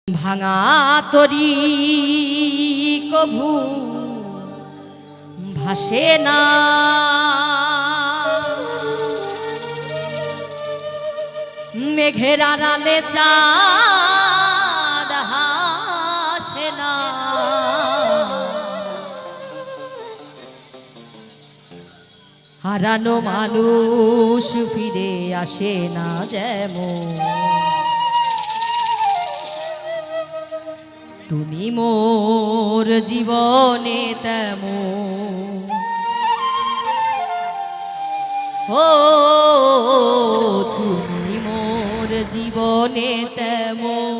ভাঙা তরি কভু ভাসে না, মেঘের আড়ালে চাঁদ হাসে না। হারানো মানুষ ফিরে আসে না যেমন, তুমি মোর জীবনে তেমন। ও তুমি মোর জীবনে তেমন।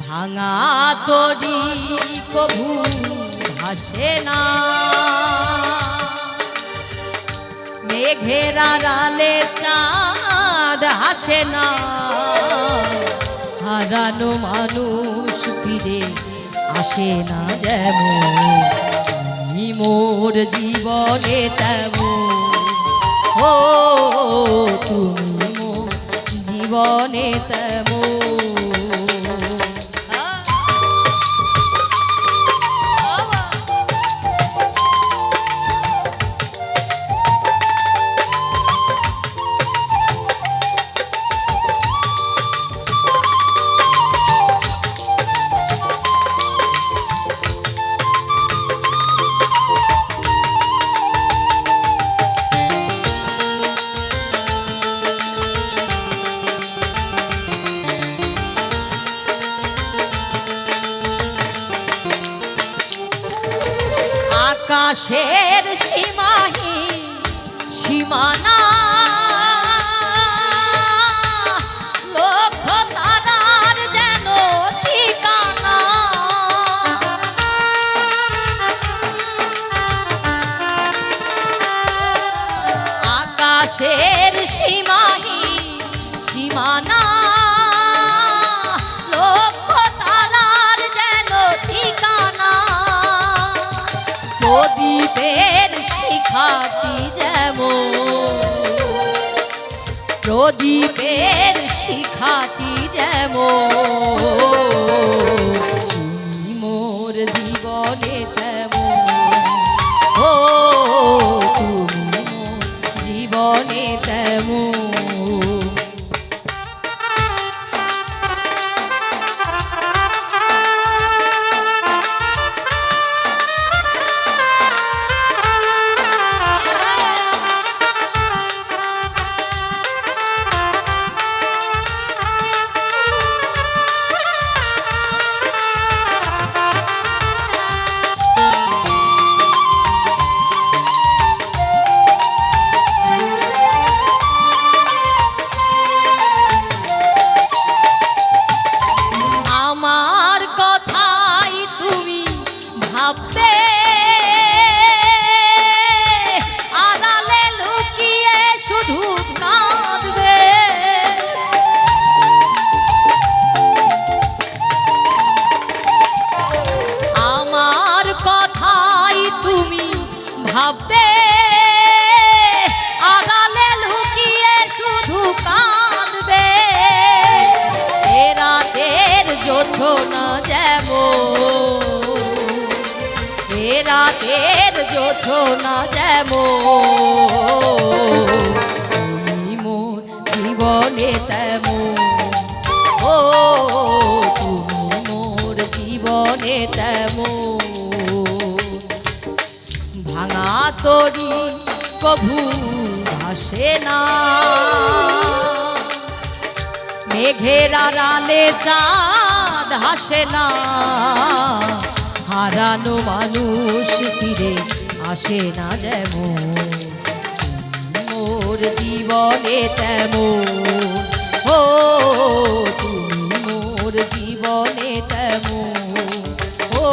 ভাঙা তরি কভু ভাসে না, মেঘের আড়ালে চাঁদ হাসে না। হারানো মানুষ ফিরে আসে না যেমন, তুমি মোর জীবনে তেমন। ও তুমি মোর জীবনে তেমন। আকাশের সীমাহীন সীমানা, লক্ষ তারার যেন ঠিকানা। আকাশের সীমাহীন সীমানা, লক্ষ তারার যেন ঠিকানা। প্রদীপের শিখাটি যেমন, প্রদীপের শিখাটি যেমন, তুমি মোর জীবনে তেমন। ও তুমি মোর জীবনে তেমন। আমার কথাই তুমি ভাববে, আড়ালে লুকিয়ে শুধু কাঁদবে। আমার কথাই তুমি ভাববে, আড়ালে লুকিয়ে শুধু কাঁদবে। এ রাতের জোছনা যেমন, এ রাতের জোছনা যেমন, তুমি মোর জীবনে তেমন। ও তুমি মোর জীবনে তেমন। ভাঙা তরি কভু ভাসে না, মেঘের আড়ালে চাঁদ হাসে না। হারানো মানুষ ফিরে আসে না যেমন, মোর জীবনে তেমন। ও তুমি মোর জীবনে তেমন। ও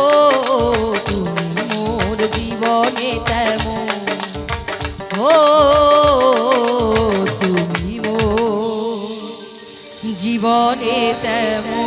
তুমি মোর জীবনে তেমন। ও তুমি মোর জীবনে তেমন।